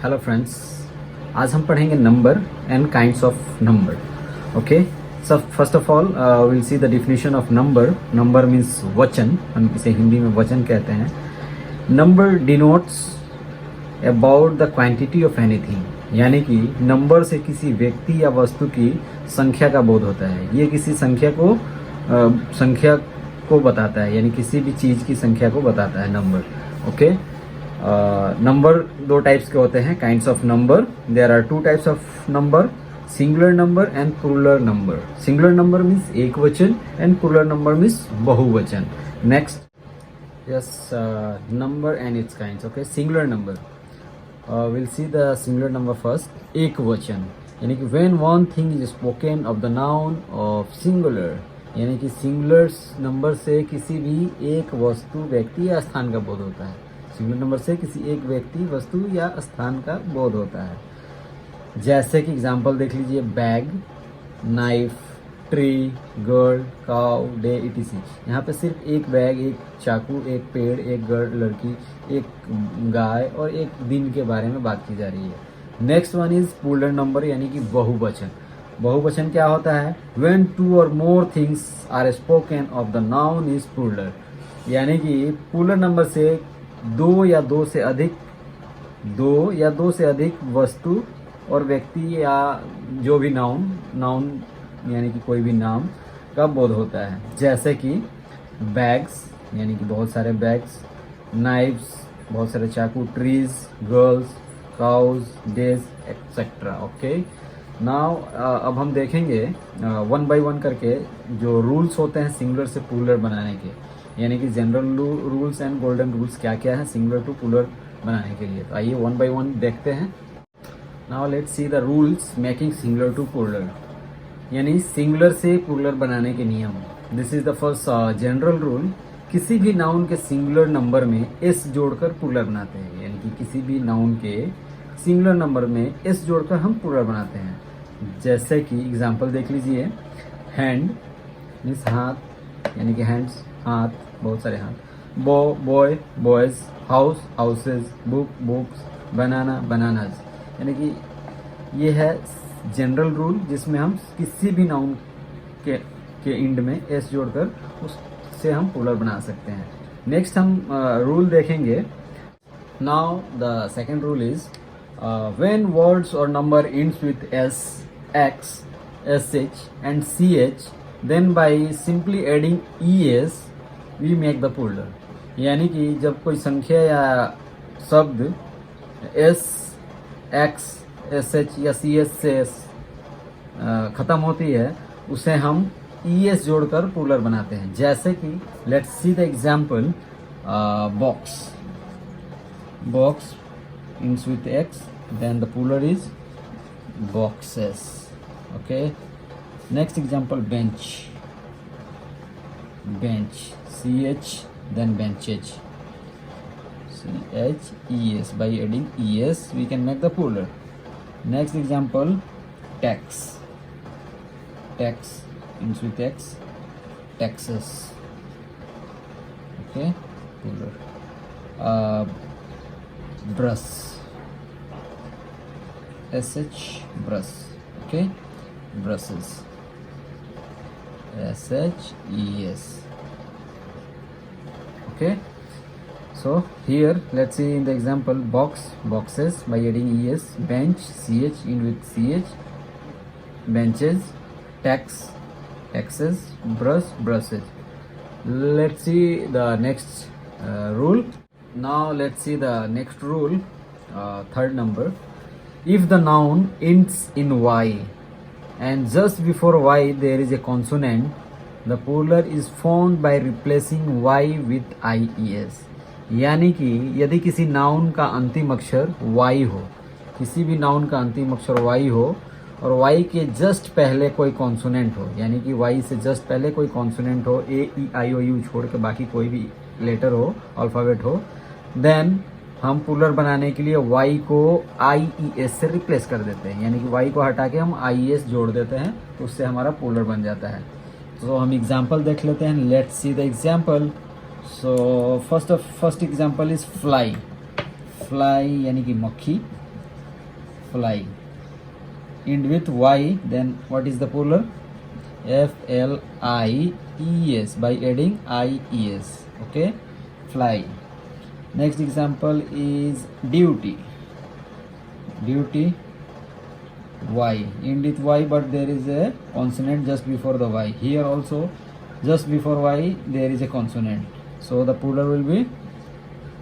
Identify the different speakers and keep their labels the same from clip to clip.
Speaker 1: Hello friends, आज हम पढ़ेंगे number and kinds of number. Okay, so first of all will see the definition of number. Number means वचन, हम इसे हिंदी में वचन कहते हैं. Number denotes about the quantity of anything, यानी कि नंबर से किसी व्यक्ति या वस्तु की संख्या का बोध होता है. ये किसी संख्या को बताता है, यानी किसी भी चीज़ की संख्या को बताता है नंबर. ओके, नंबर दो टाइप्स के होते हैं, kinds of number. There are two types of number, singular number and plural number. Singular number means एक वचन एंड प्लूरल नंबर मीन्स बहुवचन. Next, yes, number and its kinds. Okay, singular number. Will see the singular number first. एक वचन, यानी कि when one thing is spoken of the noun of singular, यानी कि singular number से किसी भी एक वस्तु, व्यक्ति या स्थान का बोध होता है. सिंगुलर नंबर से किसी एक व्यक्ति, वस्तु या स्थान का बोध होता है. जैसे कि एग्जांपल देख लीजिए, bag, knife, tree, girl, cow, day, etc.. यहाँ पे सिर्फ एक बैग, एक चाकू, एक पेड़, एक गर्ल, लड़की, एक गाय और एक दिन के बारे में बात की जा रही है. Next one is plural number, यानी कि बहुवचन. बहुवचन क्या होता है? When two or more things are spoken of the noun is plural, यानी कि प्लूरल नंबर से दो या दो से अधिक वस्तु और व्यक्ति या जो भी नाउन यानी कि कोई भी नाम का बोध होता है. जैसे कि बैग्स, यानी कि बहुत सारे बैग्स, नाइफ्स, बहुत सारे चाकू, trees, girls, cows, days, etcetera. Okay, now अब हम देखेंगे वन बाय वन करके जो रूल्स होते हैं सिंगुलर से प्लूरल बनाने के, यानी कि general rules and golden rules क्या क्या है सिंगुलर टू प्लूरल बनाने के लिए. तो आइए वन बाय वन देखते हैं. Now let's see the rules making singular to plural, यानी सिंगुलर से प्लूरल बनाने के नियम. This is the first general rule. किसी भी नाउन के सिंगुलर नंबर में एस जोड़कर प्लूरल बनाते हैं, यानी कि किसी भी नाउन के सिंगुलर नंबर में एस जोड़कर हम प्लूरल बनाते हैं. जैसे कि एग्जांपल देख लीजिए, हैंड मीन्स हाथ, यानी कि हैंड्स हाथ, बहुत सारे हाथ. Boy boys, house houses, book books, banana bananas. यानी कि ये है जनरल रूल जिसमें हम किसी भी नाउन के एंड में एस जोड़कर उससे हम प्लूरल बना सकते हैं. नेक्स्ट हम रूल देखेंगे. Now the second rule is when words और number ends with S, X, sh and ch, then by simply adding es we make the plural. यानी कि जब कोई संख्या या शब्द s, x, sh या ch से खत्म होती है, उसे हम es जोड़कर प्लूरल बनाते हैं. जैसे कि let's see the example, box. Box ends with x, then the plural is boxes. Okay, next example, bench. Bench, ch, then benches, ches. By adding es we can make the plural. Next example, tax. Tax ends with x, taxes. Okay, plural. Brush, sh, brush. Okay, brushes, shes. Okay, so here let's see in the example, box, boxes by adding es, bench, ch in with ch, benches, tax, taxes, brush, brushes. Let's see the next rule. Now let's see the next rule, third number. If the noun ends in y and just before y there is a consonant, the plural is formed by replacing y with ies. यानी कि यदि किसी noun का अंतिम अक्षर y हो, किसी भी नाउन का अंतिम अक्षर y हो और y के जस्ट पहले कोई कॉन्सोनेंट हो, यानी कि y से जस्ट पहले कोई कॉन्सोनेंट हो, a e i o u छोड़ के बाकी कोई भी लेटर हो, अल्फ़ाबेट हो, देन हम प्लूरल बनाने के लिए y को ies से रिप्लेस कर देते हैं. यानी कि y को हटा के हम ies जोड़ देते हैं, तो उससे हमारा प्लूरल बन जाता है. तो हम एग्जांपल देख लेते हैं. Let's see the example. So first example is fly. Fly यानी कि मक्खी. fly. End with y, then what is the plural? FLIES, by adding IES. Okay, fly. Next example is duty. Duty, y. End with y, but there is a consonant just before the y. Here also just before y there is a consonant, so the plural will be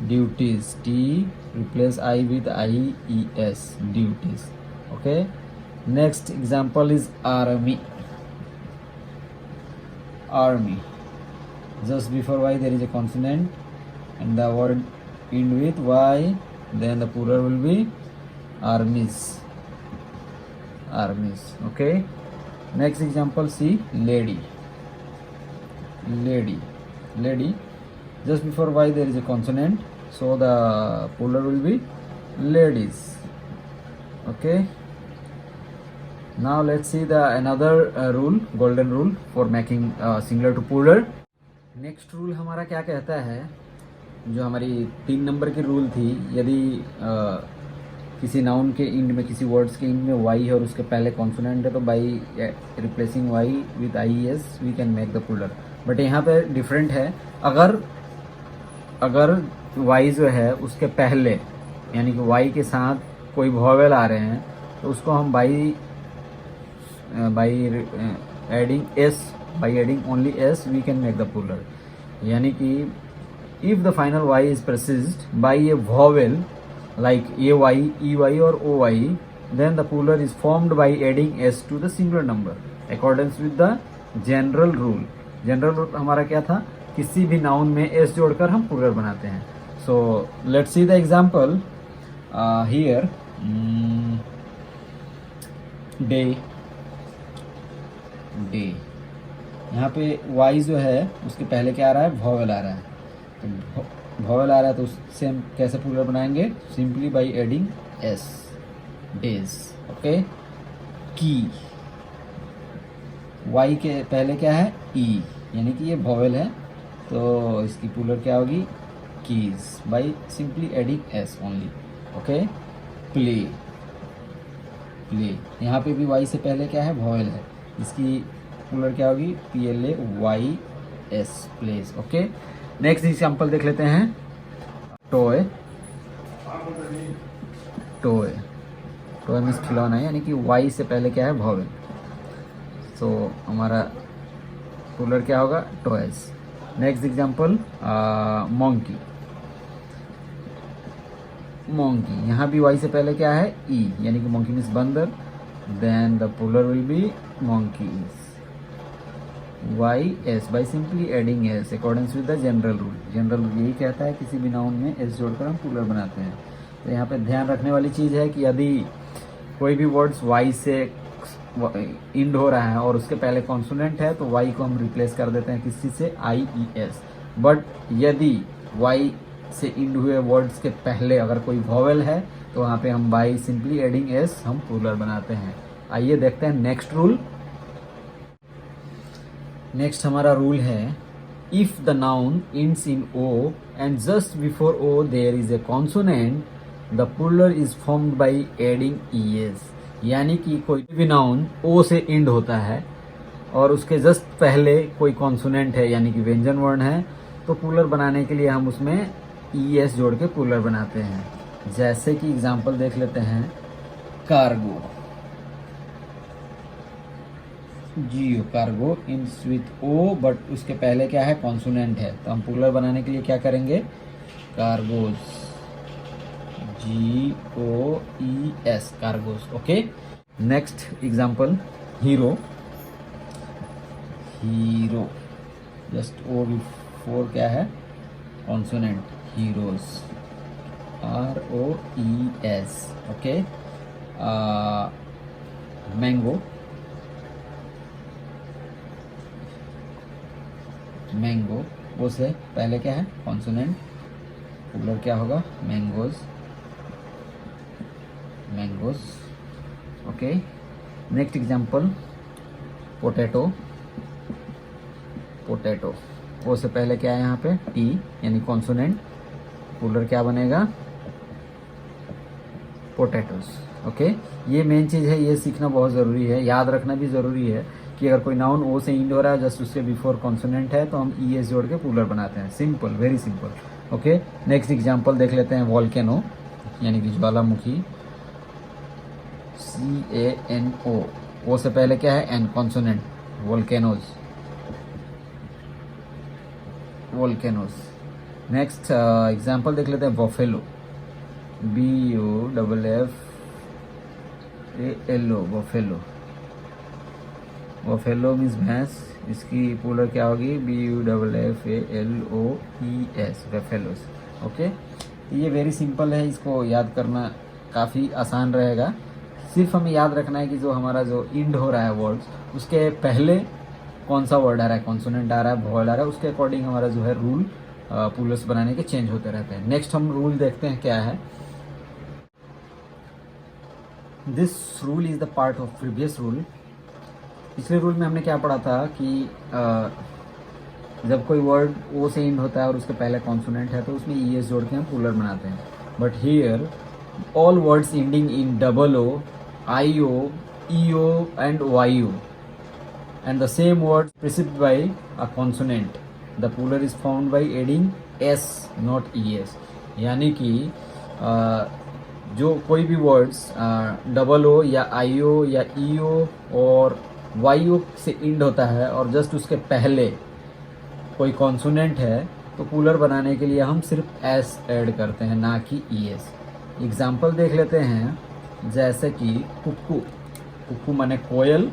Speaker 1: duties. T replace I with IES, duties. Okay, next example is army. Army, just before y there is a consonant and the word end with y, then the plural will be armies. Armies. Okay, next example, see lady. Lady, lady, just before y there is a consonant, so the plural will be ladies. Okay, now let's see the another rule, golden rule for making singular to plural. Next rule हमारा क्या कहता है, जो हमारी 3 number की rule थी, यदि किसी नाउन के इंड में, किसी वर्ड्स के इंड में वाई है और उसके पहले कॉन्सोनेंट है, तो by replacing Y with IES we can make the plural. But यहाँ पे डिफरेंट है, अगर वाई जो है उसके पहले, यानी कि वाई के साथ कोई वॉवेल आ रहे हैं, तो उसको हम by adding only S we can make the plural. यानी कि if the final Y is preceded by a vowel like AY, EY or OY, then the plural is formed by adding S to the singular number accordance with the general rule. General rule हमारा क्या था, किसी भी noun में S जोड़कर हम plural बनाते हैं. So let's see the example here. Day, day. यहाँ पे Y जो है उसके पहले क्या आ रहा है, वॉवेल आ रहा है. तो वॉवेल आ रहा है तो उससे हम कैसे प्लूरल बनाएंगे, simply by adding S, days. Okay, की, वाई के पहले क्या है, ई, यानी कि ये वॉवेल है, तो इसकी प्लूरल क्या होगी, keys, by simply adding S only. Okay, play, play, यहाँ पे भी वाई से पहले क्या है, वॉवेल है, इसकी प्लूरल क्या होगी, PLAYS, place. Okay, next example देख लेते हैं. टॉय, टॉय, टॉय मीन्स खिलौना है, यानी कि वाई से पहले क्या है, वॉवेल, तो हमारा प्लूरल क्या होगा, toys. Next example monkey. Monkey, यहाँ भी वाई से पहले क्या है, ई, यानी कि मोंकी मीन्स बंदर, then the plural will be monkeys. YS by simply adding S accordance with the general rule. General rule यही कहता है किसी भी नाउन में S जोड़कर हम प्लूरल बनाते हैं. तो यहाँ पे ध्यान रखने वाली चीज़ है कि यदि कोई भी वर्ड्स Y से इंड हो रहा है और उसके पहले कॉन्सोनेंट है, तो Y को हम रिप्लेस कर देते हैं किसी से, IES. बट यदि Y से इंड हुए वर्ड्स के पहले अगर कोई वॉवेल है, तो वहाँ पे हम बाई सिंपली एडिंग S हम प्लूरल बनाते हैं. आइए देखते हैं नेक्स्ट रूल. नेक्स्ट हमारा रूल है, if the noun ends in O and just before O there is a consonant, the plural is formed by adding ES. यानी कि कोई भी नाउन O से इंड होता है और उसके जस्ट पहले कोई कॉन्सोनेंट है, यानी कि व्यंजन वर्ण है, तो प्लूरल बनाने के लिए हम उसमें ES जोड़ के प्लूरल बनाते हैं. जैसे कि एग्जाम्पल देख लेते हैं, cargo, Jio, cargo ends with O, but उसके पहले क्या है, कॉन्सोनेंट है, तो हम प्लूरल बनाने के लिए क्या करेंगे, cargoes, GOES, cargoes. Okay, next example, hero. Hero, just O before क्या है, consonant, heroes, ROES. Okay, mango, mango, वो से पहले क्या है, कॉन्सोनेंट, प्लूरल क्या होगा, mangoes, mangoes. Okay, next example, potato. Potato, वो से पहले क्या है यहाँ पे, T, यानी कॉन्सोनेंट, प्लूरल क्या बनेगा, पोटैटोज। ओके, ये मेन चीज़ है, ये सीखना बहुत ज़रूरी है, याद रखना भी ज़रूरी है कि अगर कोई नाउन ओ से इंड हो रहा है, जस्ट उसके बिफोर कॉन्सोनेंट है, तो हम ई एस जोड़ के प्लूरल बनाते हैं। Simple, very simple. Okay, next example देख लेते हैं। वॉल्केनो यानी कि ज्वालामुखी, CANO, ओ से पहले क्या है, an consonant, volcanoes, volcanoes. Next example देख लेते हैं। Buffalo, BUFFALO, buffalo. Buffalo means भैंस, इसकी प्लूरल क्या होगी, BUFFALOES, बफेलोस। ओके, ये वेरी सिंपल है, इसको याद करना काफ़ी आसान रहेगा। सिर्फ हमें याद रखना है कि जो हमारा जो इंड हो रहा है वर्ड्स, उसके पहले कौन सा वर्ड आ रहा है, कॉन्सोनेंट आ रहा है, वॉवल आ रहा है, उसके अकॉर्डिंग हमारा जो है रूल प्लूरल्स बनाने के चेंज होते रहते हैं। नेक्स्ट हम रूल देखते हैं क्या है। This rule is the part of previous rule. पिछले रूल में हमने क्या पढ़ा था कि जब कोई वर्ड ओ से इंड होता है और उसके पहले कॉन्सोनेंट है, तो उसमें ES जोड़ के हम प्लूरल बनाते हैं। But here all words ending in double O, IO, EO and YO and the same word preceded by a consonant, the plural is found by adding S not ES। यानी कि जो कोई भी वर्ड्स डबल ओ या IO या EO और YO से end होता है और जस्ट उसके पहले कोई कॉन्सोनेंट है, तो प्लूरल बनाने के लिए हम सिर्फ S ऐड करते हैं, ना कि ES। एग्जाम्पल देख लेते हैं, जैसे कि कुक्कू, कुक्कू माने कोयल,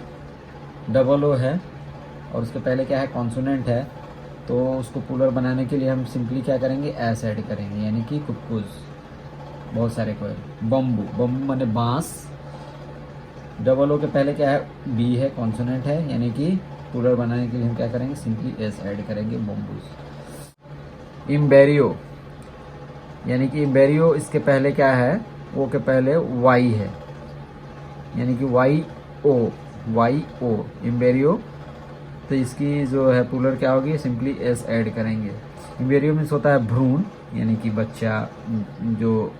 Speaker 1: डबल ओ है और उसके पहले क्या है, कॉन्सोनेंट है, तो उसको प्लूरल बनाने के लिए हम सिंपली क्या करेंगे, एस ऐड करेंगे, यानी कि कुक्कूज, बहुत सारे कोयल। बम्बू, बम्बू माने बांस, डबल ओ के पहले क्या है, बी है, कॉन्सोनेंट है, यानी कि प्लूरल बनाने के लिए हम क्या करेंगे, सिंपली एस ऐड करेंगे, बम्बूज। इम्बेरियो यानी कि इम्बेरियो, इसके पहले क्या है, ओ के पहले वाई है, यानी कि YO, इम्बेरियो, तो इसकी जो है प्लूरल क्या होगी, सिंपली एस ऐड करेंगे। इम्बेरियो मीन्स होता है भ्रूण, यानी कि बच्चा, जो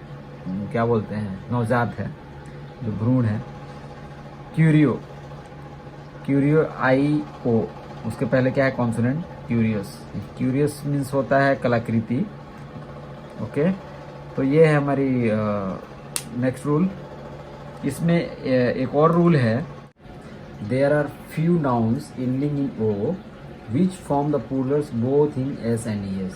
Speaker 1: क्या बोलते हैं, नवजात है, जो भ्रूण है। क्यूरियो, क्यूरियो IO, उसके पहले क्या है, कॉन्सोनेंट, क्यूरियस, क्यूरियस मीन्स होता है कलाकृति। ओके, तो ये है हमारी नेक्स्ट रूल। इसमें एक और रूल है, there are few nouns ending in O which form the plurals both in S and ES।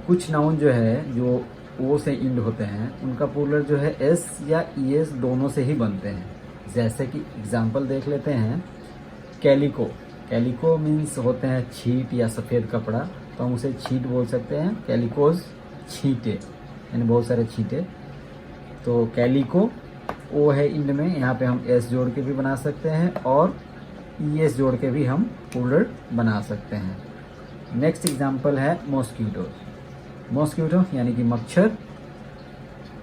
Speaker 1: कुछ नाउन जो है जो O से इंड होते हैं, उनका प्लूरल जो है S या ES दोनों से ही बनते हैं। जैसे कि एग्जांपल देख लेते हैं। कैलिको, कैलिको मीन्स होते हैं छीट या सफ़ेद कपड़ा, तो हम उसे छीट बोल सकते हैं, कैलिकोज, छीटे, यानी बहुत सारे छीटे। तो कैलिको ओ है इंड में, यहाँ पे हम एस जोड़ के भी बना सकते हैं और ES जोड़ के भी हम प्लूरल बना सकते हैं। नेक्स्ट एग्जांपल है मॉस्किटो, मॉस्किटो यानी कि मच्छर,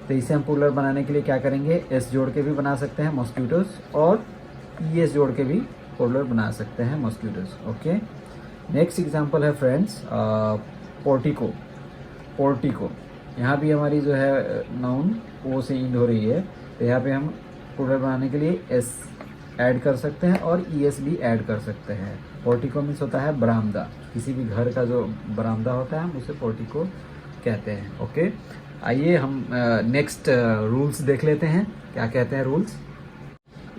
Speaker 1: तो इसे हम प्लूरल बनाने के लिए क्या करेंगे, एस जोड़ के भी बना सकते हैं मॉस्किटोज और ES जोड़ के भी प्लूरल बना सकते हैं मॉस्किटोज। ओके, नेक्स्ट एग्जांपल है फ्रेंड्स पोर्टिको, पोर्टिको, यहाँ भी हमारी जो है नाउन ओ से इंड हो रही है, तो यहाँ पे हम प्लूरल बनाने के लिए एस ऐड कर सकते हैं और ES भी ऐड कर सकते हैं। पोर्टिको मीन्स होता है बरामदा, किसी भी घर का जो बरामदा होता है हम उसे पोर्टिको कहते हैं। ओके, आइए हम नेक्स्ट रूल्स देख लेते हैं, क्या कहते हैं rules.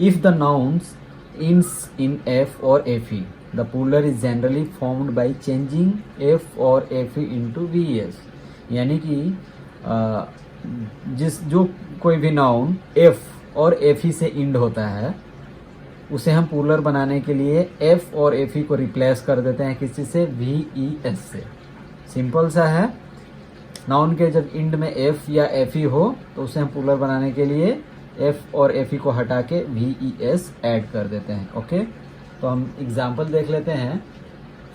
Speaker 1: If the nouns ends in F or FE, the plural is generally formed by changing F or FE into VS। यानी कि जो कोई भी नाउन F और FE से इंड होता है, उसे हम प्लूरल बनाने के लिए F और FE को रिप्लेस कर देते हैं किसी से, VES से। सिंपल सा है, नाउन के जब इंड में F या FE हो तो उसे हम प्लूरल बनाने के लिए F और FE को हटा के VES ऐड कर देते हैं। ओके, तो हम एग्जाम्पल देख लेते हैं।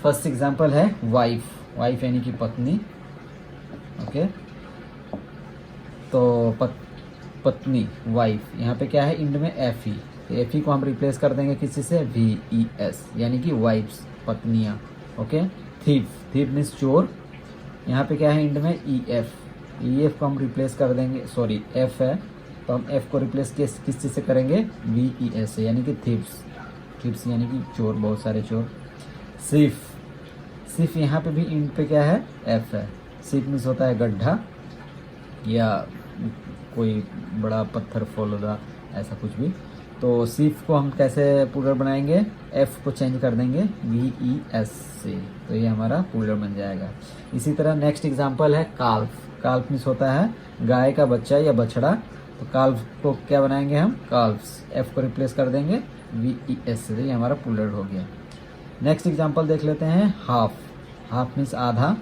Speaker 1: फर्स्ट एग्जाम्पल है वाइफ, वाइफ यानी कि पत्नी। ओके, तो पत्नी, वाइफ, यहाँ पे क्या है, इंड में FE, तो FE को हम रिप्लेस कर देंगे किसी से, VES, यानी कि वाइफ्स, पत्नियाँ। ओके, थीफ, थीफ मीन्स चोर, यहाँ पे क्या है, इंड में EF, ई एफ को हम रिप्लेस कर देंगे, सॉरी एफ है तो हम एफ को रिप्लेस किस चीज़ से करेंगे, वी ई एस से, यानी कि थिप्स, थिप्स यानी कि चोर, बहुत सारे चोर। सिफ, सिफ यहाँ पे भी इंड पे क्या है, एफ है। सिफ मीन्स होता है गड्ढा या कोई बड़ा पत्थर फोलदा, ऐसा कुछ भी। तो सिफ को हम कैसे प्लूरल बनाएंगे, एफ को चेंज कर देंगे वी ई एस से, तो ये हमारा प्लूरल बन जाएगा। इसी तरह नेक्स्ट एग्जांपल है काल्फ। काल्फ मीन्स होता है गाय का बच्चा या बछड़ा, तो काल्फ को क्या बनाएंगे हम, काल्फ्स, एफ को रिप्लेस कर देंगे वी ई एस से, ये हमारा प्लूरल हो गया। नेक्स्ट एग्जांपल देख लेते हैं हाफ। हाफ मीन्स आधा,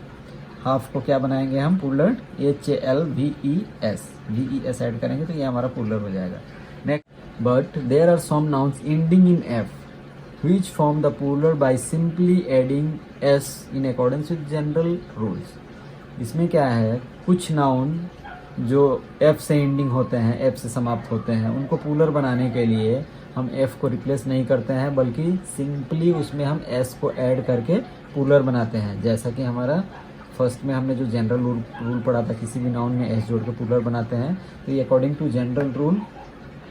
Speaker 1: हाफ को क्या बनाएंगे हम, plural H A L V E S, V E S add करेंगे तो ये हमारा प्लूरल हो जाएगा। Next, but there are some nouns ending in F which form the plural by simply adding s in accordance with general rules। इसमें क्या है, कुछ नाउन जो f से एंडिंग होते हैं, f से समाप्त होते हैं, उनको प्लूरल बनाने के लिए हम f को रिप्लेस नहीं करते हैं, बल्कि सिंपली उसमें हम s को ऐड करके प्लूरल बनाते हैं। जैसा कि हमारा फर्स्ट में हमने जो जनरल रूल पढ़ा था, किसी भी नाउन में s जोड़ के प्लूरल बनाते हैं, तो ये अकॉर्डिंग टू जनरल रूल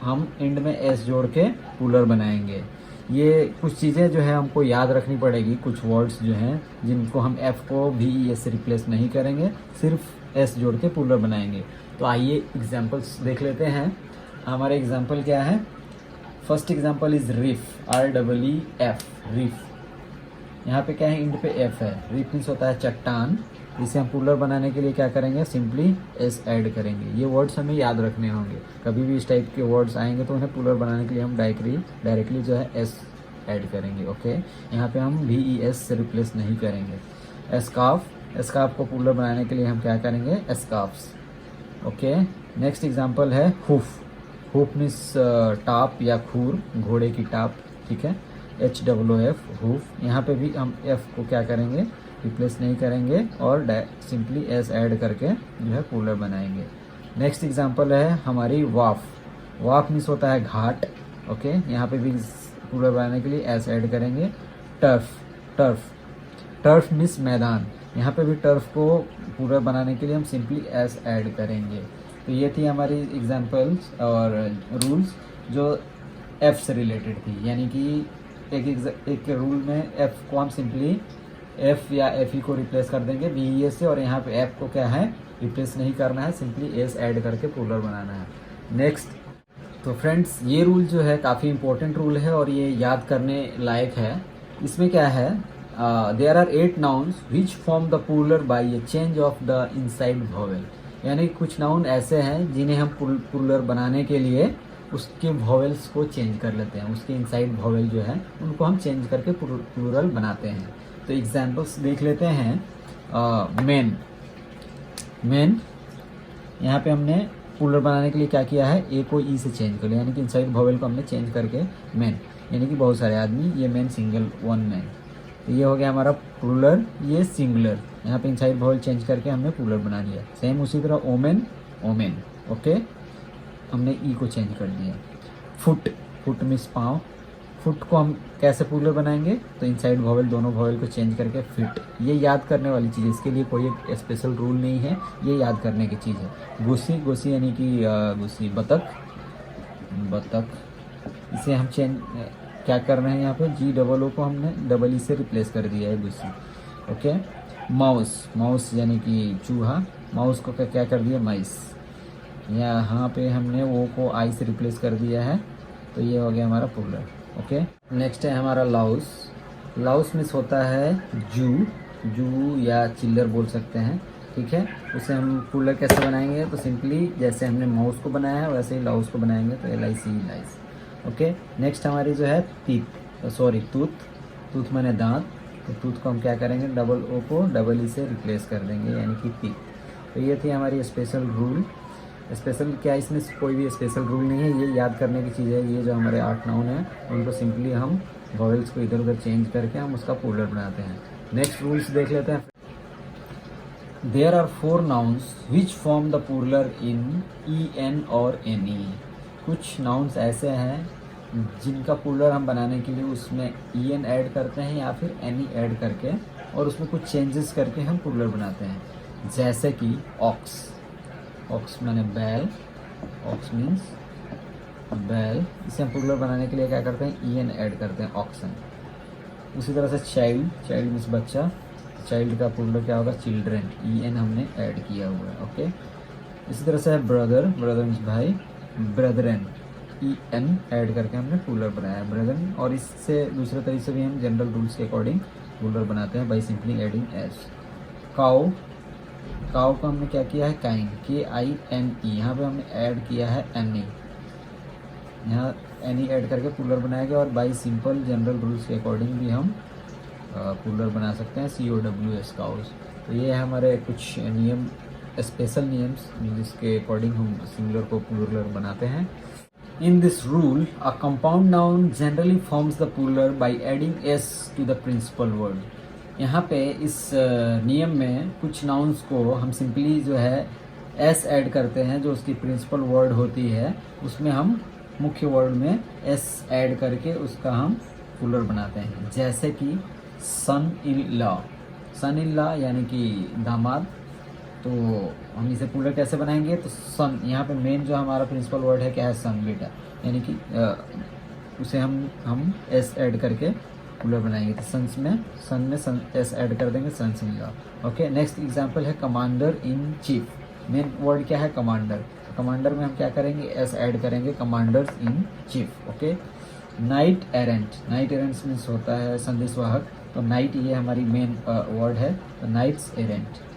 Speaker 1: हम एंड में s जोड़ के प्लूरल बनाएंगे। ये कुछ चीज़ें जो है हमको याद रखनी पड़ेगी, कुछ वर्ड्स जो हैं जिनको हम f को वी ई एस से रिप्लेस नहीं करेंगे, सिर्फ s जोड़ के प्लूरल बनाएंगे। तो आइए एग्जांपल्स देख लेते हैं। हमारे एग्जांपल क्या है, first example is reef, REEF, reef. यहाँ पे क्या है, इंड पे f है। रिफ मीन्स होता है चट्टान, इसे हम प्लूरल बनाने के लिए क्या करेंगे, सिंपली s ऐड करेंगे। ये वर्ड्स हमें याद रखने होंगे, कभी भी इस टाइप के वर्ड्स आएंगे तो उन्हें प्लूरल बनाने के लिए हम डायरेक्टली जो है s ऐड करेंगे। ओके, यहाँ पे हम वी ई एस से रिप्लेस नहीं करेंगे। एस्कार्फ, एस्कार्फ को प्लूरल बनाने के लिए हम क्या करेंगे, एस्कार्फ्स। ओके, नेक्स्ट एग्जाम्पल है हुफ। हुफ मीन्स टाप या खूर, घोड़े की टाप, ठीक है, HOOF, हुफ। यहाँ पे भी हम f को क्या करेंगे, रिप्लेस नहीं करेंगे और सिंपली s ऐड करके जो है प्लूरल बनाएंगे। नेक्स्ट एग्जांपल है हमारी वाफ। वाफ मीन्स होता है घाट। ओके, यहाँ पे भी प्लूरल बनाने के लिए s ऐड करेंगे। टर्फ, टर्फ, टर्फ मीन्स मैदान, यहाँ पे भी टर्फ को प्लूरल बनाने के लिए हम सिंपली s ऐड करेंगे। तो ये थी हमारी एग्जांपल्स और रूल्स जो f से रिलेटेड थी, यानी कि एक रूल में f को हम सिंपली f या fe को रिप्लेस कर देंगे वी ई एस से, और यहाँ पे f को क्या है, रिप्लेस नहीं करना है, सिंपली s ऐड करके प्लूरल बनाना है। नेक्स्ट, तो फ्रेंड्स ये रूल जो है काफ़ी इंपॉर्टेंट रूल है और ये याद करने लायक है। इसमें क्या है, there are 8 nouns which form the plural by a change of the inside vowel, यानी कुछ नाउन ऐसे हैं जिन्हें हम प्लूरल बनाने के लिए उसके वॉवेल्स को चेंज कर लेते हैं, उसके इनसाइड वॉवेल जो है उनको हम चेंज करके प्लूरल बनाते हैं। तो एग्जांपल्स देख लेते हैं। मेन, मेन यहाँ पे हमने प्लूरल बनाने के लिए क्या किया है, ए को ई से चेंज कर लिया, यानी कि इनसाइड वॉवेल को हमने चेंज करके मेन, यानी कि बहुत सारे आदमी, ये मेन सिंगल, वन मैन। तो ये हो गया हमारा प्लूरल, ये सिंगुलर, यहाँ पे इनसाइड वॉवेल चेंज करके हमने प्लूरल बना लिया। सेम उसी तरह ओमेन, ओमेन। ओके, हमने ई को चेंज कर दिया। फुट, फुट मीन्स पाँव, फुट को हम कैसे प्लूरल बनाएंगे, तो इनसाइड वॉवेल, दोनों वॉवेल को चेंज करके फिट। ये याद करने वाली चीज़ है, इसके लिए कोई एक स्पेशल रूल नहीं है, ये याद करने की चीज़ है। गुस्सी, गुस्सी यानी कि गुस्सी, बतख, बतख, इसे हम चेंज क्या कर रहे हैं, यहाँ पे GOO को हमने डबल ई से रिप्लेस कर दिया है, गुस्सी। ओके, माउस, माउस यानी कि चूहा, माउस को क्या कर दिया, माइस। यहाँ पे हमने वो को आई से रिप्लेस कर दिया है, तो ये हो गया हमारा प्लूरल। ओके, नेक्स्ट है हमारा लाउस। लाउस मीन्स होता है जू, जू या चिल्लर बोल सकते हैं, ठीक है। उसे हम प्लूरल कैसे बनाएंगे, तो सिंपली जैसे हमने माउस को बनाया है वैसे ही लाउस को बनाएंगे, तो LIC, लाइस। ओके, नेक्स्ट हमारी जो है टीथ, सॉरी टूथ, टूथ माने दांत, तो टूथ को हम क्या करेंगे, DOO को डबल ई से रिप्लेस कर देंगे, यानी कि टीथ। तो ये थी हमारी स्पेशल रूल। स्पेशल क्या, इसमें कोई भी स्पेशल रूल नहीं है, ये याद करने की चीज़ है। ये जो हमारे 8 नाउन हैं उनको सिंपली हम वॉवेल्स को इधर उधर चेंज करके हम उसका प्लूरल बनाते हैं। नेक्स्ट रूल्स देख लेते हैं। There are 4 nouns which form the plural in EN और NE। कुछ नाउन्स ऐसे हैं जिनका प्लूरल हम बनाने के लिए उसमें EN ऐड करते हैं या फिर NE ऐड करके, और उसमें कुछ चेंजेस करके हम प्लूरल बनाते हैं। जैसे कि ऑक्स, ऑक्स मैंने बैल, ऑक्स मीन्स बैल। इसे हम प्लूरल बनाने के लिए क्या करते हैं, en ऐड करते हैं, ऑक्सन। उसी तरह से चाइल्ड, चाइल्ड मीन्स बच्चा, चाइल्ड का प्लूरल क्या होगा, चिल्ड्रेन, en हमने ऐड किया हुआ है, ओके। इसी तरह से है ब्रदर, ब्रदर मीन्स भाई, ब्रदरन, en ऐड करके हमने प्लूरल बनाया ब्रदरन। और इससे दूसरे तरीके से भी हम जनरल रूल्स के अकॉर्डिंग प्लूरल बनाते हैं by simply adding S. Cow, cow को हमने क्या किया है, काइन, KINE, यहाँ पे हमने ऐड किया है NE, यहाँ NE ऐड करके प्लूरल बनाया गया। और बाई सिंपल जनरल रूल्स के अकॉर्डिंग भी हम प्लूरल बना सकते हैं, COWS, काउस। तो ये है हमारे कुछ नियम, स्पेशल नियम्स जिसके अकॉर्डिंग हम सिंगुलर को प्लूरल बनाते हैं। In this rule, a compound noun generally forms the plural by adding s to the principal word. यहाँ पे इस नियम में कुछ नाउन्स को हम सिंपली जो है s ऐड करते हैं, जो उसकी प्रिंसिपल वर्ड होती है उसमें हम मुख्य वर्ड में s ऐड करके उसका हम प्लूरल बनाते हैं। जैसे कि सन in law, sun in law यानी कि दामाद, तो हम इसे प्लूरल कैसे बनाएंगे, तो सन, यहाँ पे मेन जो हमारा प्रिंसिपल वर्ड है क्या है, सन, बेटा, यानी कि उसे हम एस ऐड करके प्लूरल बनाएंगे। तो सन में सन एस ऐड कर देंगे, sons in law, okay. Next example है commander in chief, main word क्या है, कमांडर, कमांडर में हम क्या करेंगे, एस ऐड करेंगे, commanders in chief, okay. Knight errant, knight errant means होता है संदेशवाहक, तो नाइट ये हमारी मेन वर्ड है, तो knights errant.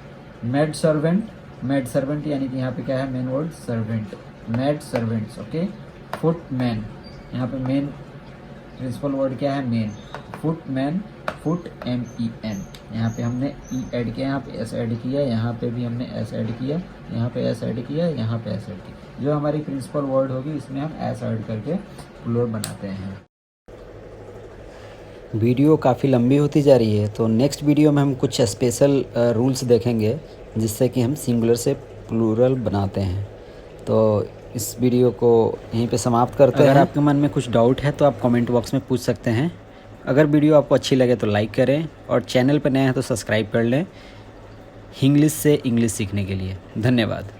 Speaker 1: Maid servant, maid servant यानी कि यहाँ पे क्या है, main word servant, maid servants, okay. Footman, यहाँ पे मेन प्रिंसिपल वर्ड क्या है, मेन, फुटमैन, फुट MEN, यहाँ पे हमने E ऐड किया, यहाँ पे S ऐड किया, यहाँ पे भी हमने S ऐड किया, यहाँ पे S ऐड किया, यहाँ पे S ऐड किया। जो हमारी प्रिंसिपल वर्ड होगी इसमें हम S ऐड करके प्लूरल बनाते हैं।
Speaker 2: वीडियो काफ़ी लंबी होती जा रही है, तो नेक्स्ट वीडियो में हम कुछ स्पेशल रूल्स देखेंगे जिससे कि हम सिंगुलर से प्लूरल बनाते हैं। तो इस वीडियो को यहीं पे समाप्त करते हैं।
Speaker 1: अगर आपके मन में कुछ डाउट है तो आप कमेंट बॉक्स में पूछ सकते हैं। अगर वीडियो आपको अच्छी लगे तो लाइक करें, और चैनल पर नए हैं तो सब्सक्राइब कर लें, हिंग्लिश से इंग्लिश सीखने के लिए। धन्यवाद।